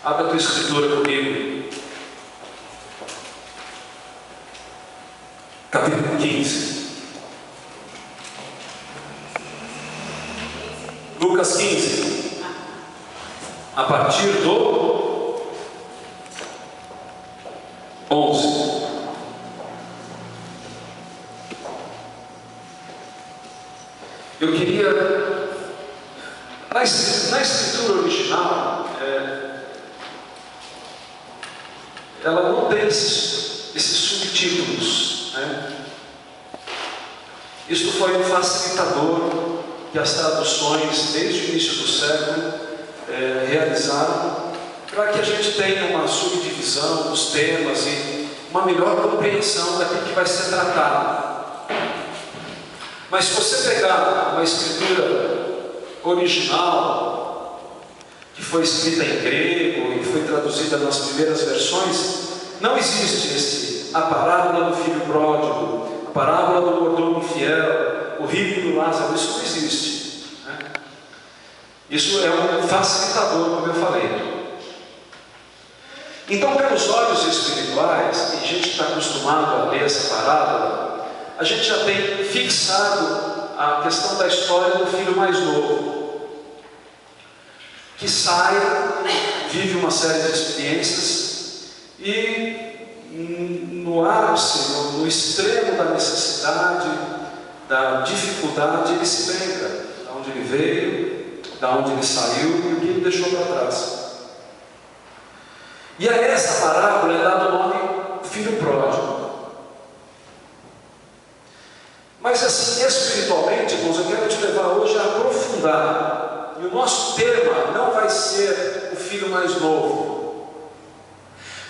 Abra a tua escritura comigo. Capítulo 15. Lucas 15. A partir do 11. Eu queria, na escritura original, ela não tem esses subtítulos, né? Isto foi um facilitador que as traduções, desde o início do século, realizaram, para que a gente tenha uma subdivisão dos temas e uma melhor compreensão daquilo que vai ser tratado. Mas se você pegar uma escritura original, que foi escrita em grego e foi traduzida nas primeiras versões, não existe a parábola do filho pródigo, a parábola do mordomo infiel, o rico e do Lázaro. Isso não existe, né? Isso é um facilitador, como eu falei. Então, pelos olhos espirituais, e a gente está acostumado a ler essa parábola, a gente já tem fixado a questão da história do filho mais novo, que sai, vive uma série de experiências e no ápice, no extremo da necessidade, da dificuldade, ele se lembra de onde ele veio, de onde ele saiu e o que ele deixou para trás. E a essa parábola é dado o nome filho pródigo. Mas assim, espiritualmente, irmãos, eu quero te levar hoje a aprofundar. E o nosso tema não vai ser o filho mais novo.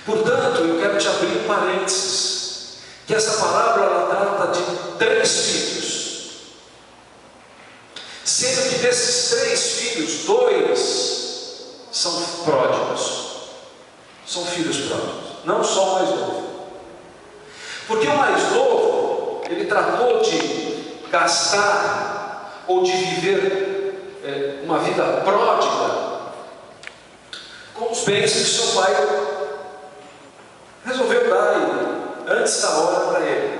Portanto, eu quero te abrir um parênteses, que essa parábola ela trata de 3 filhos. Sendo que desses 3 filhos, 2 são pródigos. São filhos pródigos, não só o mais novo. Porque o mais novo, ele tratou de gastar ou de viver uma vida pródiga com os bens que seu pai resolveu dar antes da hora para ele.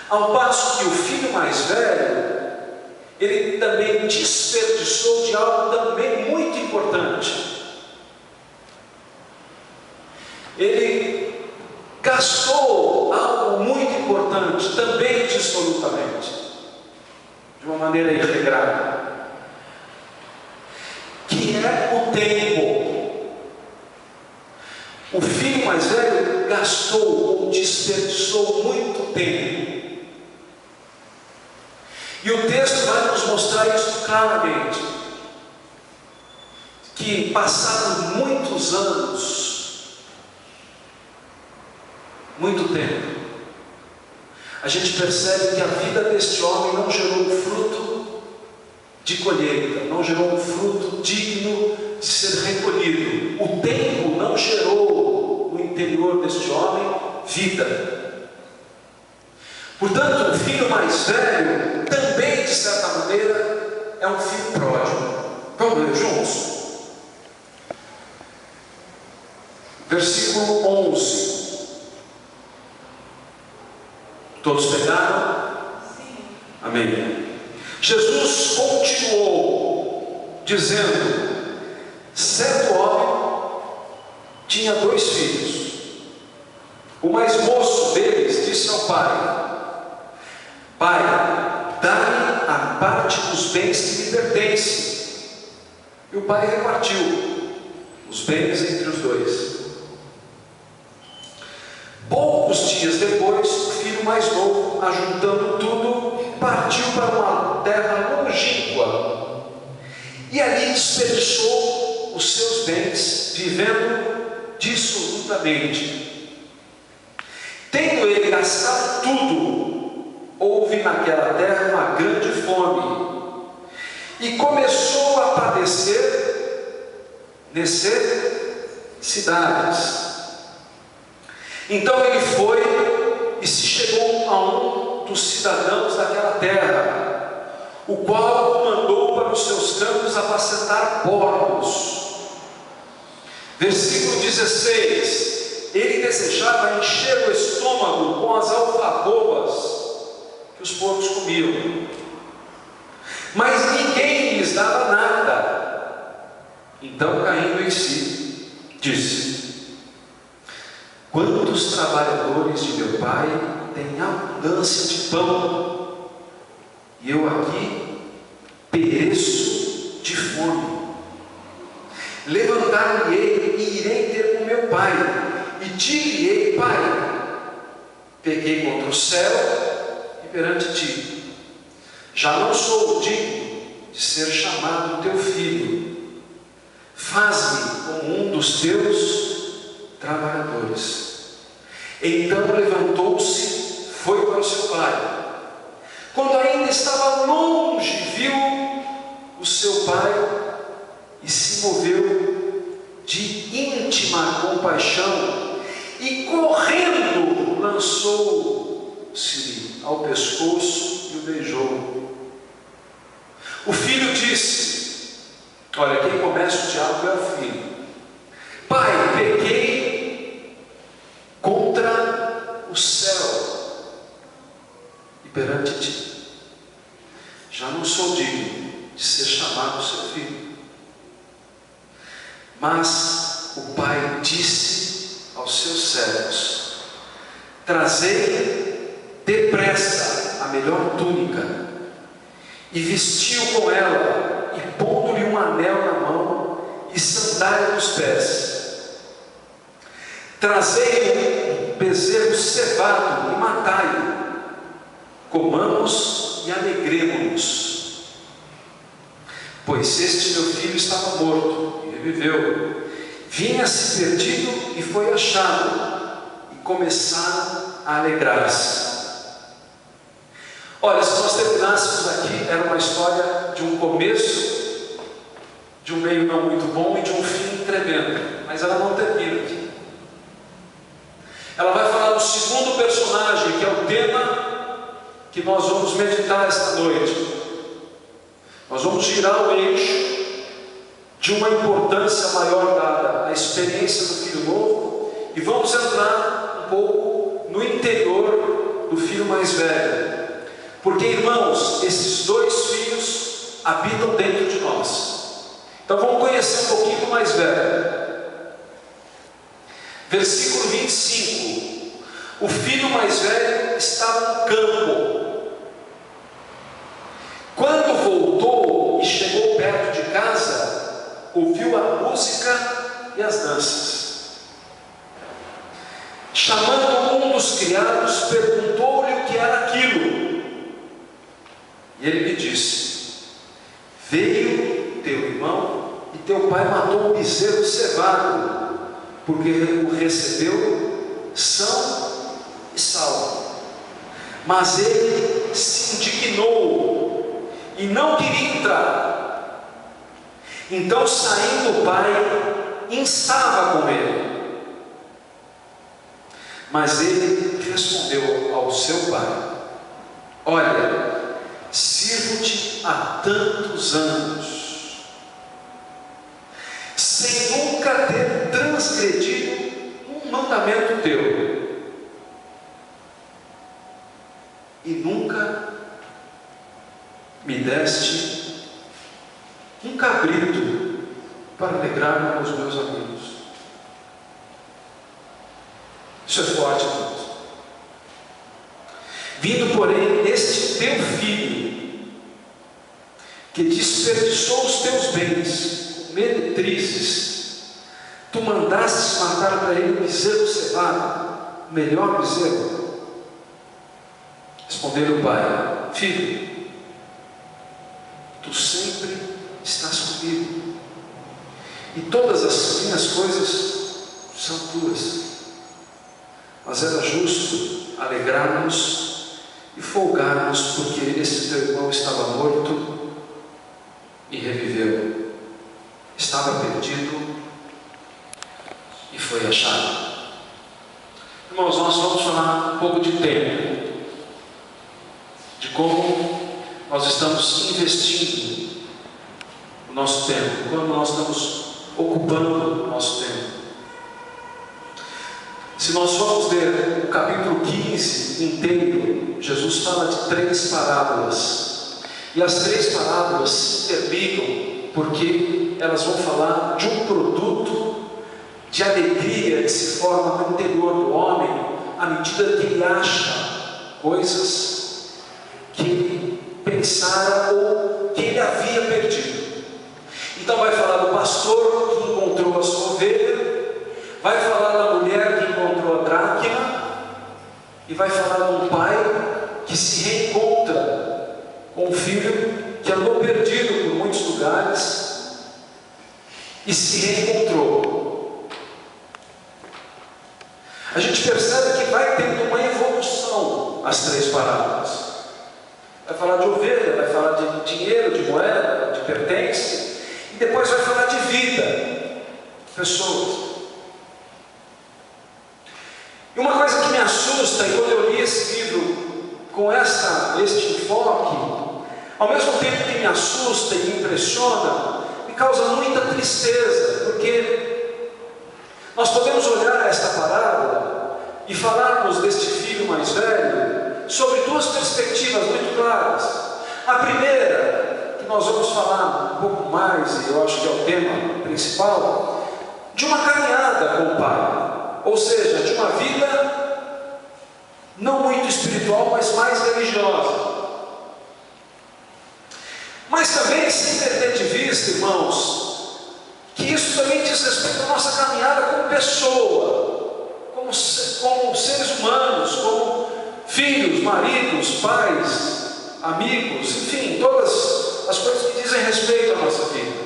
Ao passo que o filho mais velho, ele também desperdiçou de algo também muito importante. Ele gastou algo muito importante, também dissolutamente, de uma maneira irregrada, que é o tempo. O filho mais velho gastou ou desperdiçou muito tempo. E o texto vai nos mostrar isso claramente, que passaram muitos anos, muito tempo, a gente percebe que a vida deste homem não gerou um fruto de colheita, não gerou um fruto digno de ser recolhido. O tempo não gerou no interior deste homem vida. Portanto, o filho mais velho também, de certa maneira, é um filho pródigo. Vamos ler juntos? Versículo 11. Todos pegaram? Sim. Amém. Jesus continuou dizendo: certo homem tinha 2 filhos. O mais moço deles disse ao pai: pai, dá-me a parte dos bens que me pertencem. E o pai repartiu os bens entre os 2. Poucos dias depois, o filho mais novo, ajuntando tudo, partiu para uma terra longínqua e ali desperdiçou os seus bens, vivendo dissolutamente. Tendo ele gastado tudo, houve naquela terra uma grande fome e começou a padecer necessidades. Então ele foi e se chegou a um dos cidadãos daquela terra, o qual o mandou para os seus campos apacentar porcos. Versículo 16: ele desejava encher o estômago com as alfarrobas que os porcos comiam, mas ninguém lhes dava nada. Então, caindo em si, disse: quantos trabalhadores de meu pai têm abundância de pão, e eu aqui pereço de fome. Levantar-me-ei e irei ter com meu pai, e dir-lhe-ei: pai, pequei contra o céu e perante ti, já não sou digno de ser chamado teu filho, faz-me como um dos teus trabalhadores. Então levantou-se, foi para o seu pai. Quando ainda estava longe, viu o seu pai e se moveu de íntima compaixão, e correndo lançou-se ao pescoço e o beijou. O filho disse: olha, quem começa o diálogo é o filho. Pai, pequei contra o céu e perante ti, já não sou digno de ser chamado seu filho. Mas o pai disse aos seus servos: trazei depressa a melhor túnica, e vestiu com ela, e pondo-lhe um anel na mão e sandália nos pés. Trazei um bezerro cevado e matai-o, comamos e alegremo-nos, pois este meu filho estava morto e reviveu, vinha-se perdido e foi achado, e começaram a alegrar-se. Olha, se nós terminássemos aqui, era uma história de um começo, de um meio não muito bom e de um fim tremendo, mas ela não termina aqui. Ela vai falar do segundo personagem, que é o tema que nós vamos meditar esta noite. Nós vamos girar o eixo de uma importância maior dada à experiência do filho novo, e vamos entrar um pouco no interior do filho mais velho. Porque, irmãos, esses dois filhos habitam dentro de nós. Então vamos conhecer um pouquinho do mais velho. Versículo 25: o filho mais velho estava no campo. Quando voltou e chegou perto de casa, ouviu a música e as danças. Chamando um dos criados, perguntou-lhe o que era aquilo. E ele lhe disse: veio teu irmão e teu pai matou um bezerro cevado, porque o recebeu são e salvo. Mas ele se indignou e não queria entrar. Então, saindo o pai, instava com ele. Mas ele respondeu ao seu pai: olha, sirvo-te há tantos anos, sem nunca ter transgredido um mandamento teu, e nunca me deste um cabrito para alegrar os meus amigos. Isso é forte, irmãos. Vindo, porém, este teu filho, que desperdiçou os teus bens com meretrizes, tu mandastes matar para ele um bezerro cevado, o melhor bezerro. Respondeu o pai: filho, tu sempre estás comigo, e todas as minhas coisas são tuas. Mas era justo alegrarmos e folgarmos, porque esse teu irmão estava morto e reviveu, estava perdido e foi achado. Irmãos, nós vamos falar um pouco de tempo, de como nós estamos investindo o nosso tempo, como nós estamos ocupando o nosso tempo. nós formos ler o capítulo 15 inteiro, Jesus fala de 3 parábolas. E as 3 parábolas se interligam porque elas vão falar de um produto de alegria que se forma no interior do homem à medida que ele acha coisas que ele pensara ou que ele havia perdido. Então vai falar do pastor que encontrou a sua ovelha, vai falar da mulher que encontrou a dracma, e vai falar de um pai que se reencontra com um filho que andou perdido por muitos lugares e se reencontrou. A gente percebe que vai tendo uma evolução as 3 parábolas. Vai falar de ovelha, vai falar de dinheiro, de moeda, de pertence, e depois vai falar de vida, pessoas. E uma coisa que me assusta, e quando eu li esse livro com este enfoque, ao mesmo tempo que me assusta e me impressiona, me causa muita tristeza, porque nós podemos olhar esta parábola e falarmos deste filho mais velho sobre 2 perspectivas muito claras. A primeira, que nós vamos falar um pouco mais, e eu acho que é o tema principal, de uma caminhada com o pai. Ou seja, de uma vida não muito espiritual, mas mais religiosa. Mas também, sem perder de vista, irmãos, que isso também diz respeito à nossa caminhada como pessoa, como seres humanos, como filhos, maridos, pais, amigos, enfim, todas as coisas que dizem respeito à nossa vida.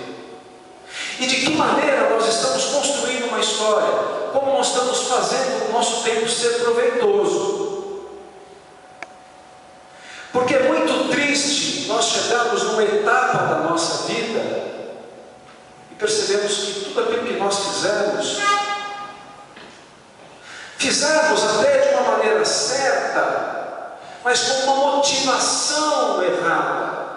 E de que maneira nós estamos construindo uma história, como nós estamos fazendo o nosso tempo ser proveitoso. Porque é muito triste nós chegarmos numa etapa da nossa vida e percebemos que tudo aquilo que nós fizemos até de uma maneira certa, mas com uma motivação errada.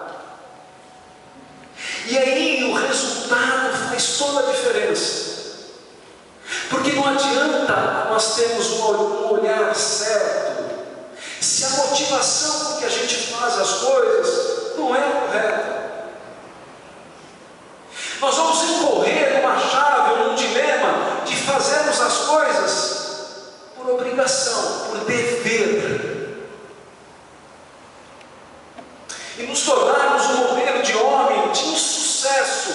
E aí o resultado faz toda a diferença. Porque não adianta nós termos um olhar certo, se a motivação com que a gente faz as coisas não é correta. Nós vamos incorrer numa chave ou num dilema de fazermos as coisas por obrigação, por dever, e nos tornarmos um modelo de homem de insucesso,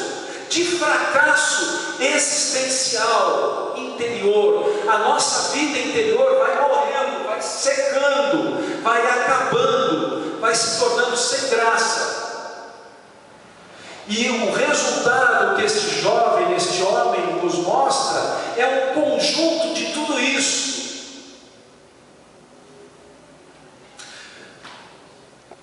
de fracasso existencial interior. A nossa vida interior vai morrendo, vai secando, vai acabando, vai se tornando sem graça. E o resultado que este jovem, este homem nos mostra é um conjunto de tudo isso.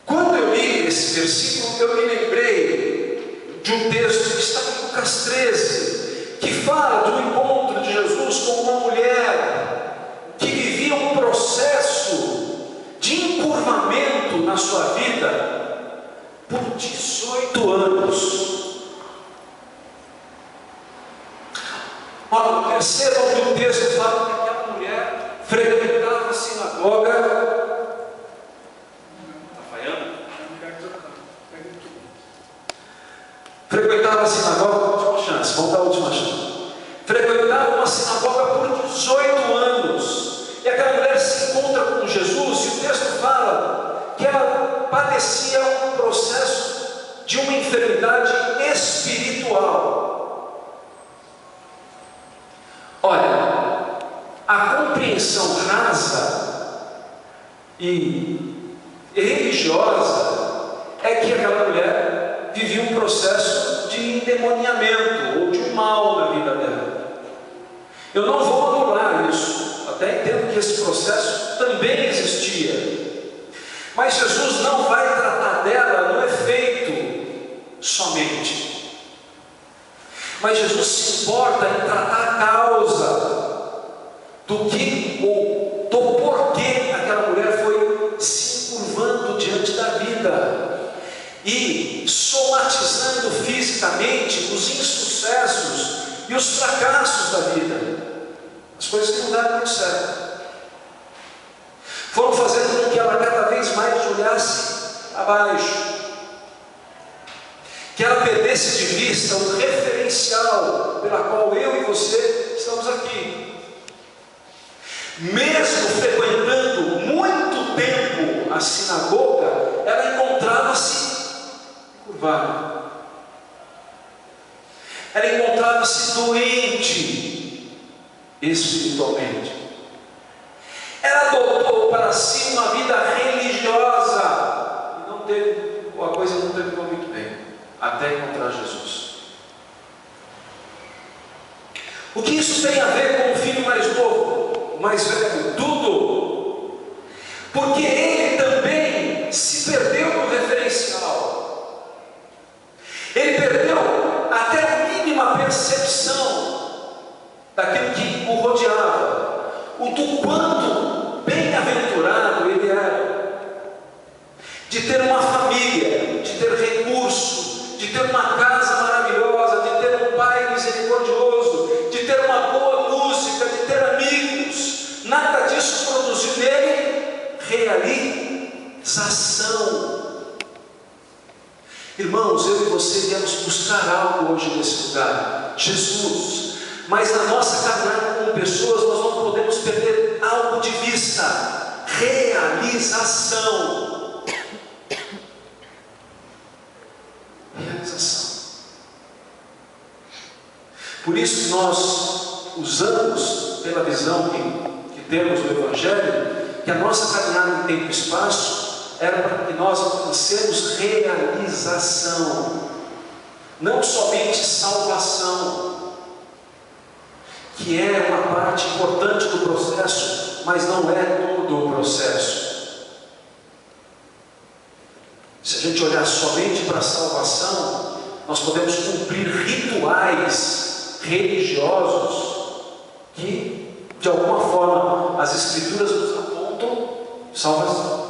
Quando eu li esse versículo, eu me lembrei de um texto que está em Lucas 13, que fala do encontro de Jesus com uma mulher que vivia um processo de encurvamento na sua vida por 18 anos. Olha, percebam que o texto fala que aquela mulher frequentava a sinagoga. Frequentava a sinagoga, última chance, vamos dar a última chance. Frequentava uma sinagoga por 18 anos. E aquela mulher se encontra com Jesus, e o texto fala que ela padecia um processo de uma enfermidade espiritual. Olha, a compreensão rasa e religiosa é que aquela mulher vivia um processo de endemoniamento ou de um mal na vida dela. Eu não vou anular isso, até entendo que esse processo também existia, mas Jesus não vai tratar dela no efeito somente, mas Jesus se importa em tratar a causa do que ou do porquê aquela mulher foi se encurvando diante da vida e somatizando fisicamente os insucessos e os fracassos da vida. As coisas que não deram muito certo foram fazendo com que ela cada vez mais olhasse abaixo, que ela perdesse de vista o referencial pela qual eu e você estamos aqui. Mesmo frequentando muito tempo a sinagoga, ela encontrava-se curvada, ela encontrava-se doente espiritualmente. Ela adotou para si uma vida religiosa e a coisa não terminou muito bem, até encontrar Jesus. O que isso tem a ver com o filho mais novo, o mais velho? Tudo. Porque ele também se perdeu no referencial. Ele perdeu até a mínima percepção daquilo que o rodeava, o do quanto bem-aventurado ele era, de ter uma família, de ter recurso, de ter uma casa maravilhosa, de ter um pai misericordioso, de ter uma boa música, de ter amigos. Nada disso produziu nele realização. Irmãos, eu e você viemos buscar algo hoje nesse lugar, Jesus. Mas na nossa caminhada com pessoas, nós não podemos perder algo de vista: realização. Realização. Por isso que nós usamos, pela visão que temos do Evangelho, que a nossa caminhada em tempo e espaço era para que nós alcancemos realização, não somente salvação, que é uma parte importante do processo, mas não é todo o processo. Se a gente olhar somente para a salvação, nós podemos cumprir rituais religiosos que, de alguma forma, as Escrituras nos apontam salvação.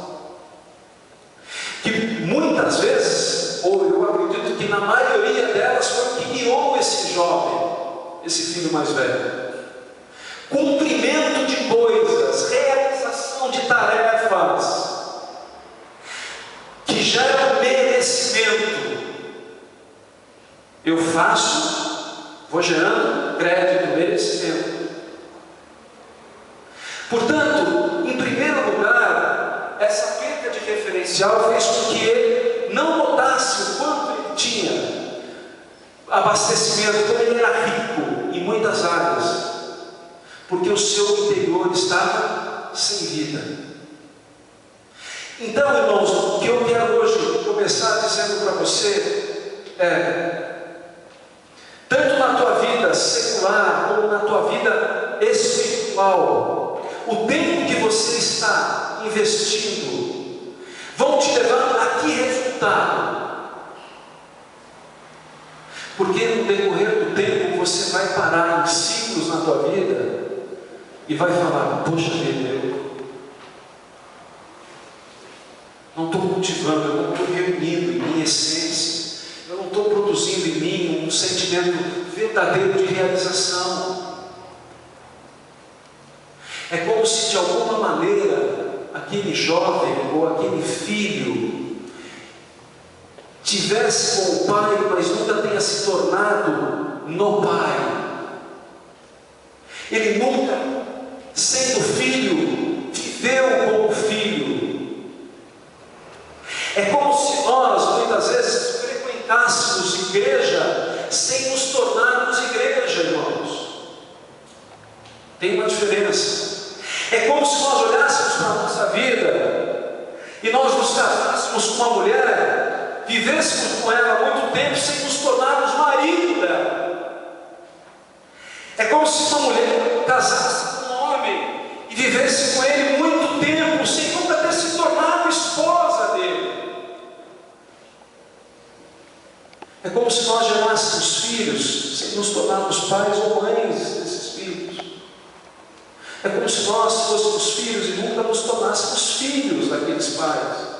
Que muitas vezes, ou eu acredito que na maioria delas, foi o que guiou esse jovem, esse filho mais velho. Cumprimento de coisas, realização de tarefas, que gera merecimento. Eu faço, vou gerando crédito, merecimento. Portanto, em primeiro lugar, essa perda de referencial fez com que ele não notasse o quanto ele tinha abastecimento, porque ele era rico em muitas áreas, porque o seu interior estava sem vida. Então, irmãos, o que eu quero hoje começar dizendo para você é: tanto na tua vida secular como na tua vida espiritual, o tempo que você está investindo vão te levar a que resultado? Porque no decorrer do tempo você vai parar em ciclos na tua vida e vai falar: poxa vida, eu não estou cultivando, eu não estou reunindo em minha essência, eu não estou produzindo em mim um sentimento verdadeiro de realização. É como se de alguma maneira aquele jovem ou aquele filho tivesse com o pai, mas nunca tenha se tornado no pai. Ele nunca, sendo filho, viveu como filho. É como se nós, muitas vezes, frequentássemos igreja sem nos tornarmos igreja, irmãos. Tem uma diferença. É como se nós olhássemos para a nossa vida e nós nos casássemos com uma mulher, vivêssemos com ela há muito tempo sem nos tornarmos marido dela. É como se uma mulher casasse com um homem e vivesse com ele muito tempo sem nunca ter se tornado esposa dele. É como se nós gerássemos filhos sem nos tornarmos pais ou mães desses filhos. É como se nós fôssemos filhos e nunca nos tornássemos filhos daqueles pais.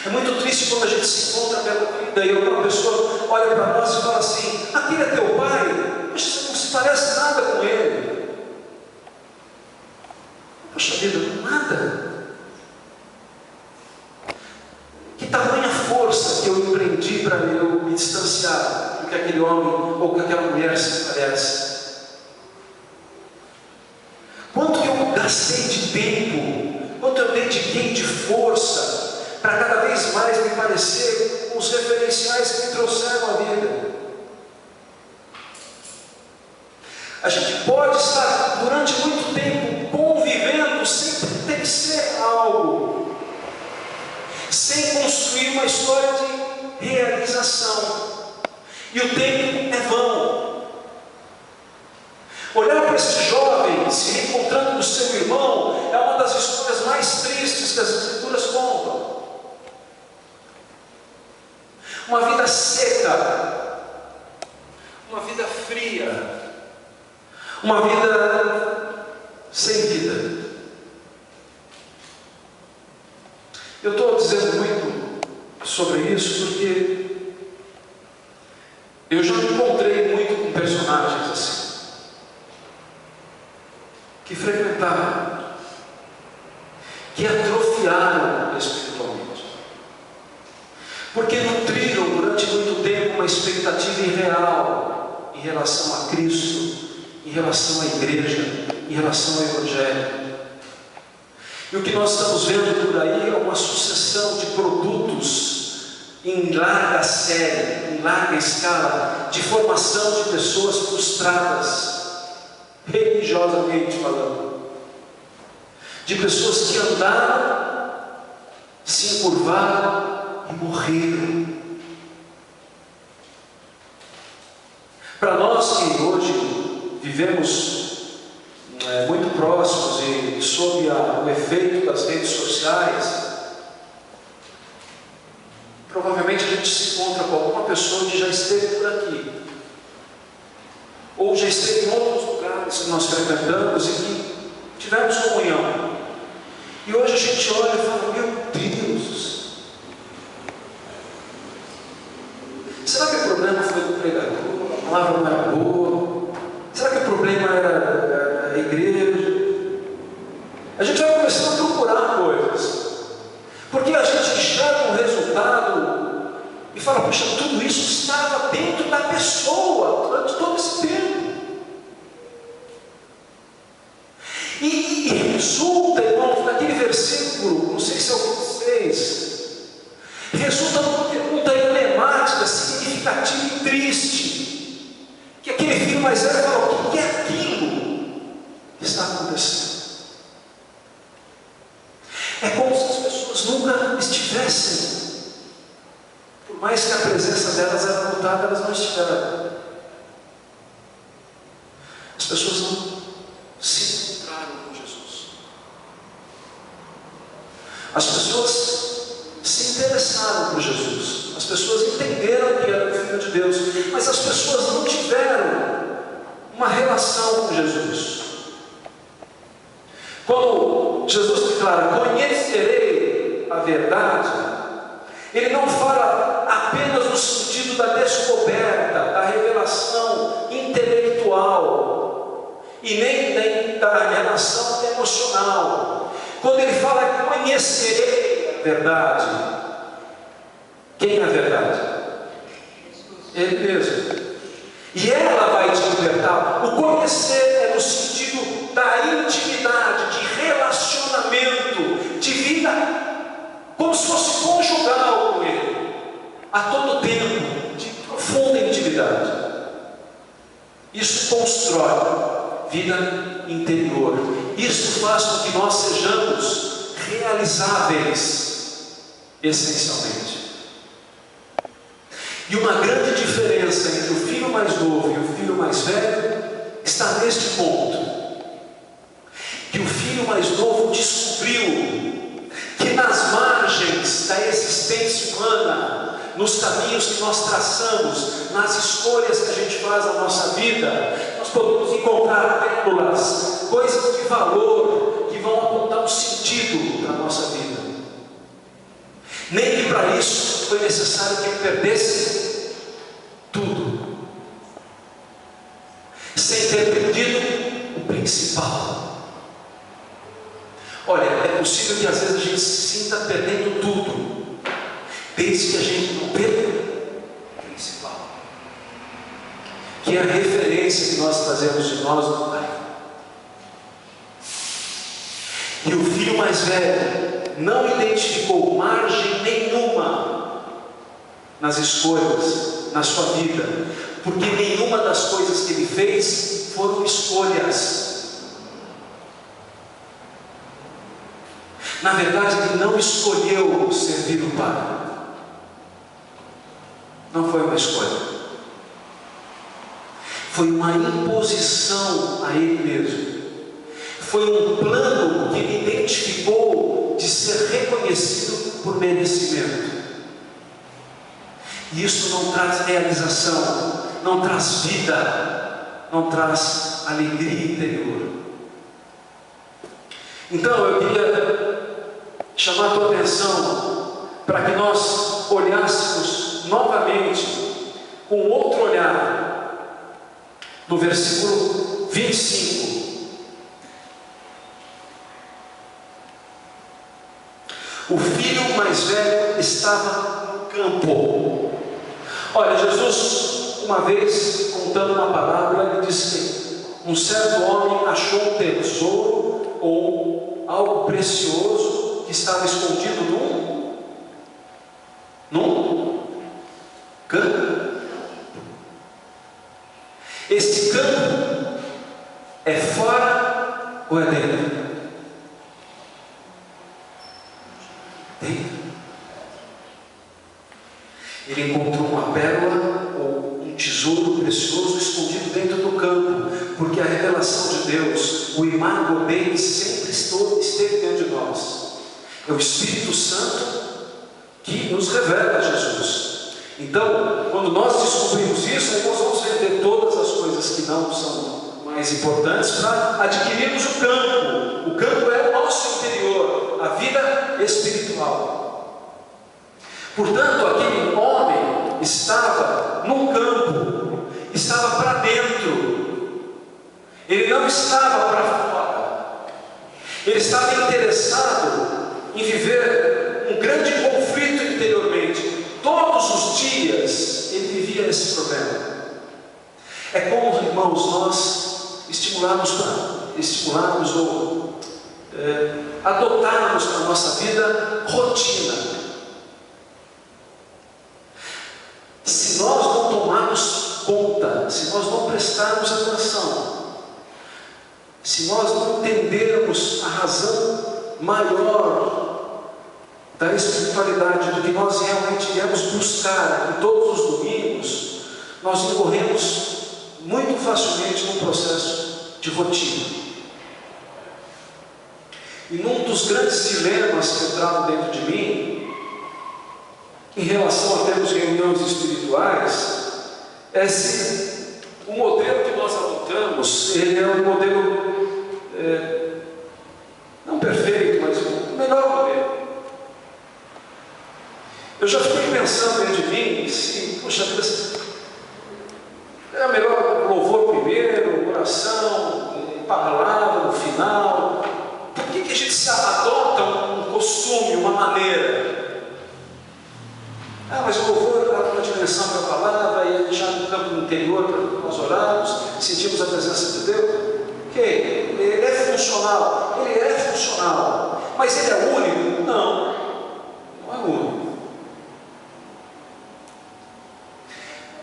É muito triste quando a gente se encontra pela vida e alguma pessoa olha para nós e fala assim: aquele é teu pai? Poxa, você não se que aquele homem ou que aquela mulher se parece? Quanto que eu gastei de tempo, quanto eu dediquei de força para cada vez mais me parecer com os referenciais que me trouxeram à vida? A gente pode estar durante muito tempo convivendo sem pertencer a algo, sem construir uma história de realização, e o tempo é vão. Olhar para esse jovem se reencontrando com seu irmão é uma das histórias mais tristes que as Escrituras contam. Uma vida seca, uma vida fria, uma vida sem vida. Eu estou dizendo muito sobre isso porque eu já me encontrei muito com personagens assim, que frequentaram, que atrofiaram espiritualmente, porque nutriram durante muito tempo uma expectativa irreal em relação a Cristo, em relação à igreja, em relação ao Evangelho. E o que nós estamos vendo por aí é uma sucessão de produtos em larga série, em larga escala, de formação de pessoas frustradas, religiosamente falando, de pessoas que andaram, se encurvaram e morreram. Para nós que hoje vivemos muito próximos e sob o efeito das redes sociais, provavelmente a gente se encontra com alguma pessoa que já esteve por aqui, ou já esteve em outros lugares que nós frequentamos e que tivemos comunhão, e hoje a gente olha e fala: meu Deus, será que o problema foi do pregador? A palavra não era boa? Será que o problema era a igreja? A gente vai começar a procurar coisas, porque a gente enxerga um resultado e fala: puxa, tudo isso estava dentro da pessoa durante todo esse tempo. E resulta, irmãos, naquele versículo, não sei se é o 26, resulta numa pergunta emblemática, significativa e triste, que aquele filho mais velho falou: o que é aquilo que está acontecendo? É como se as pessoas nunca estivessem, por mais que a presença delas era notada, elas não estiveram. As pessoas não se encontraram com Jesus. As pessoas se interessaram por Jesus. As pessoas entenderam que era o Filho de Deus, mas as pessoas não tiveram uma relação com Jesus. Quando Jesus declara: conhecerei a verdade, Ele não fala apenas no sentido da descoberta, da revelação intelectual, e nem da relação emocional. Quando Ele fala: conhecerei a verdade, quem é a verdade? Ele mesmo. E ela vai te libertar. O conhecer é no sentido da intimidade, de relacionamento, de vida, como se fosse conjugal com Ele, a todo tempo, de profunda intimidade. Isso constrói vida interior. Isso faz com que nós sejamos realizáveis, essencialmente. E uma grande diferença entre o filho mais novo e o filho mais velho está neste ponto: que o filho mais novo descobriu que nas margens da existência humana, nos caminhos que nós traçamos, nas escolhas que a gente faz na nossa vida, nós podemos encontrar pérolas, coisas de valor que vão apontar um sentido para a nossa vida. Nem que para isso foi necessário que ele perdesse tudo, sem ter perdido o principal. Olha, é possível que às vezes a gente se sinta perdendo tudo, desde que a gente não perca o principal. que é a referência que nós trazemos de nós do Pai. E o filho mais velho não identificou margem nenhuma nas escolhas, na sua vida, porque nenhuma das coisas que ele fez foram escolhas. Na verdade, ele não escolheu servir o Pai. Não foi uma escolha. Foi uma imposição a ele mesmo. Foi um plano que ele identificou de ser reconhecido por merecimento. E isso não traz realização, não traz vida, não traz alegria interior. Então eu queria chamar a tua atenção para que nós olhássemos novamente com outro olhar no versículo 25. O filho mais velho estava no campo. Olha, Jesus, uma vez, contando uma parábola, ele disse que um certo homem achou um tesouro ou algo precioso que estava escondido num campo. Este campo é fora ou é dentro? Dentro. Ele encontrou uma pérola ou um tesouro precioso escondido dentro do campo, porque a revelação de Deus, o imago dele sempre esteve dentro de nós. É o Espírito Santo que nos revela Jesus. Então, quando nós descobrimos isso, aí nós vamos vender todas as coisas que não são mais importantes para adquirirmos o campo. O campo é o nosso interior, a vida espiritual. Portanto, aquele homem estava no campo, estava para dentro, ele não estava para fora. Ele estava interessado em viver um grande conflito interiormente. Todos os dias ele vivia esse problema. É como, irmãos, nós estimularmos ou adotarmos na nossa vida rotina. Se nós não tomarmos conta, se nós não prestarmos atenção, se nós não entendermos a razão maior da espiritualidade, do que nós realmente viemos buscar aqui todos os domingos, nós incorremos muito facilmente num processo de rotina. E num dos grandes dilemas que entraram dentro de mim, em relação a termos reuniões espirituais, é se o modelo que nós adotamos, ele é um modelo não perfeito, mas o melhor modelo. Eu já fiquei pensando dentro de mim, se, puxa vida, é melhor louvor primeiro, oração, palavra no final. Por que a gente se adota um costume, uma maneira? Mas o louvor dá uma dimensão para a palavra e deixar no campo interior para nós orarmos, sentimos a presença de Deus. Ok, ele é funcional, mas ele é único? Não é único.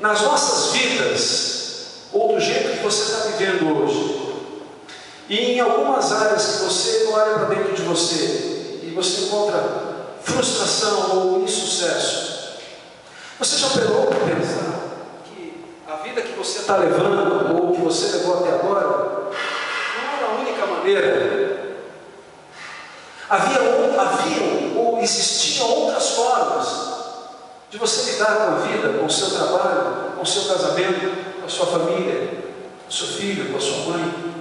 Nas nossas vidas, ou do jeito que você está vivendo hoje, e em algumas áreas que você olha para dentro de você e você encontra frustração ou insucesso, você já parou para pensar que a vida que você está levando ou que você levou até agora não era a única maneira? Haviam ou existiam outras formas de você lidar com a vida, com o seu trabalho, com o seu casamento, com a sua família, com o seu filho, com a sua mãe,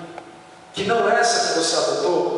que não é essa que você adotou.